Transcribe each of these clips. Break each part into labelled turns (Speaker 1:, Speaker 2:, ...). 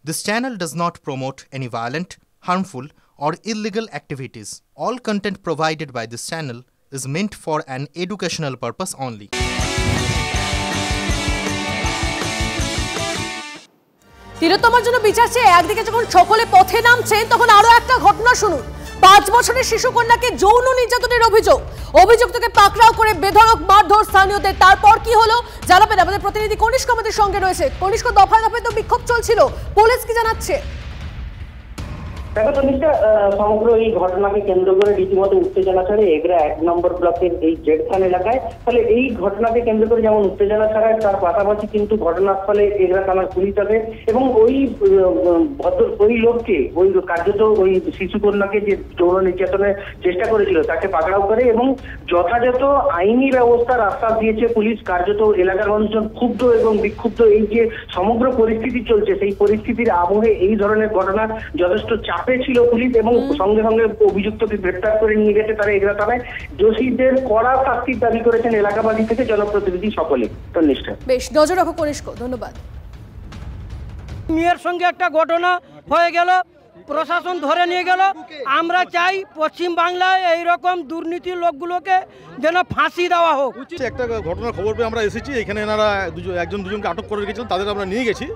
Speaker 1: This channel does not promote any violent, harmful, or illegal activities. All content provided by this channel is meant for an educational purpose only.
Speaker 2: তিলোত্তমার জন্য বিচার চেয়ে একদিকে যখন সকলে পথে নামছেন তখন আরো একটা ঘটনা শুনুন। 5 বছরের শিশু কন্যাকে যৌন নির্যাতনের অভিযুক্তকে পাকড়াও করে বেধড়ক মারধর স্থানীয়দের। তারপর কি হলো জানাবেন আমাদের প্রতিনিধি কনিষ্ক আমাদের সঙ্গে রয়েছে। কনিষ্ক, দফায় দফায় তো বিক্ষোভ চলছিল, পুলিশ কি জানাচ্ছে?
Speaker 3: সমগ্র এই ঘটনাকে কেন্দ্র করে রীতিমতো উত্তেজনা ছড়ায় এগরা 1 নম্বর ব্লকের এই জেডখান এলাকায়। ফলে এই ঘটনাকে কেন্দ্র করে যেমন উত্তেজনা ছড়ায়, তার পাশাপাশি কিন্তু ঘটনাস্থলে এগরা থানার পুলিশ আসে এবং ওই লোককে কার্যত ওই শিশু কন্যাকে যে যৌন নির্যাতনের চেষ্টা করেছিল তাকে পাকড়াও করে এবং যথাযথ আইনি ব্যবস্থার আশ্বাস দিয়েছে পুলিশ। কার্যত এলাকার মানুষজন ক্ষুব্ধ এবং বিক্ষুব্ধ। এই যে সমগ্র পরিস্থিতি চলছে সেই পরিস্থিতির আবহে এই ধরনের ঘটনা যথেষ্ট ছিল পুলিশ এবং সঙ্গে সঙ্গে অভিযুক্তকে গ্রেপ্তার করে নিয়ে গেছে তারা এগরা থানায়। দোষীদের কড়া শাস্তির দাবি করেছেন এলাকাবাসী থেকে জনপ্রতিনিধি সকলে।
Speaker 2: বেশ, নজর রাখো কনিষ্ক, ধন্যবাদ।
Speaker 4: মেয়ের সঙ্গে একটা ঘটনা হয়ে গেল, প্রশাসন ধরে নিয়ে গেল। আমরা চাই পশ্চিম বাংলায় এইরকম দুর্নীতির লোকগুলোকে যেন ফাঁসি দেওয়া হোক।
Speaker 5: একটা ঘটনার খবর পেয়ে আমরা এসেছি এখানে। এনারা একজন দুজনকে আটক করে রেখেছিলেন, তাদের আমরা নিয়ে গেছি।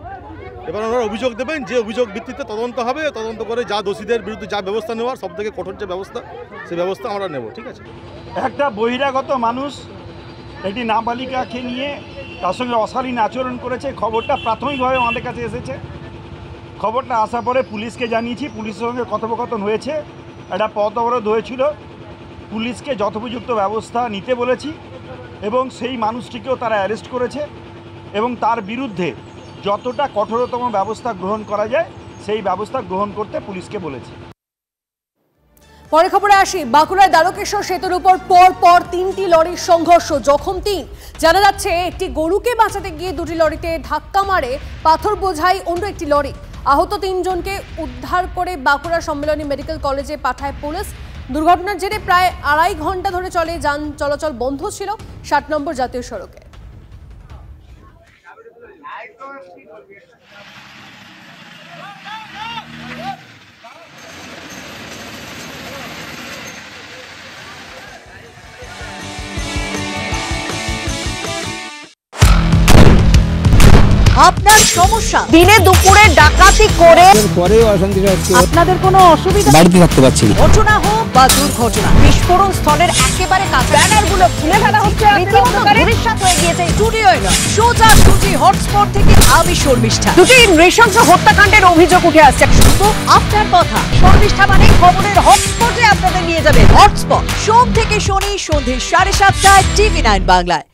Speaker 5: এবার ওনারা অভিযোগ দেবেন, যে অভিযোগ ভিত্তিতে তদন্ত হবে, তদন্ত করে যা দোষীদের বিরুদ্ধে যা ব্যবস্থা নেওয়ার সব থেকে কঠোর যে ব্যবস্থা সেই ব্যবস্থা আমরা নেব। ঠিক আছে।
Speaker 6: একটা বহিরাগত মানুষ একটি নাবালিকাকে নিয়ে তার সঙ্গে অশালীন আচরণ করেছে। খবরটা প্রাথমিকভাবে আমাদের কাছে এসেছে। খবরটা আসার পরে পুলিশকে জানিয়েছি, পুলিশের সঙ্গে কথোপকথন হয়েছে, একটা পথ অবরোধ হয়েছিল। পুলিশকে যথোপযুক্ত ব্যবস্থা নিতে বলেছি এবং সেই মানুষটিকেও তারা অ্যারেস্ট করেছে এবং তার বিরুদ্ধে যতটা কঠোরতম ব্যবস্থা গ্রহণ করা যায় সেই ব্যবস্থা গ্রহণ করতে পুলিশকে বলেছে।
Speaker 2: পরে খবরে আসি, বাঁকুড়ায় দ্বারকেশ্বর সেতুর উপর পর 3টি লরির সংঘর্ষ, জখম 3। জানা যাচ্ছে একটি গরুকে বাঁচাতে গিয়ে 2টি লরিতে ধাক্কা মারে পাথর বোঝাই অন্য একটি লরি। আহত 3 জনকে উদ্ধার করে বাঁকুড়া সম্মেলনী মেডিকেল কলেজে পাঠায় পুলিশ। দুর্ঘটনার জেরে প্রায় 2.5 ঘন্টা ধরে যান চলাচল বন্ধ ছিল 60 নম্বর জাতীয় সড়কে।
Speaker 7: আপনার সমস্যা দিনে দুপুরে ডাকাতি করে আপনাদের কোনো অসুবিধা, বাড়িতে থাকতে পারছি না, ঘটনা হোক বা দুর্ঘটনা, বিস্ফোরণ স্থলের একেবারে কাছে ব্যানারগুলো খুলে ফেলা হচ্ছে, রীতিমতো ভবিষ্যৎ হয়ে গিয়েছে। স্টুডিওয় নয়, সোজা দুটি হটস্পট থেকে আমি শর্মিষ্ঠা। দুটি নৃশংস হত্যাকাণ্ডের অভিযোগ উঠে আসছে। শুধু আপনার কথা, শর্মিষ্ঠা মানে খবরের হটস্পটে আপনাদের নিয়ে যাবে। হটস্পট সোম থেকে শনি সন্ধ্যে 7:30টায় TV9 বাংলায়।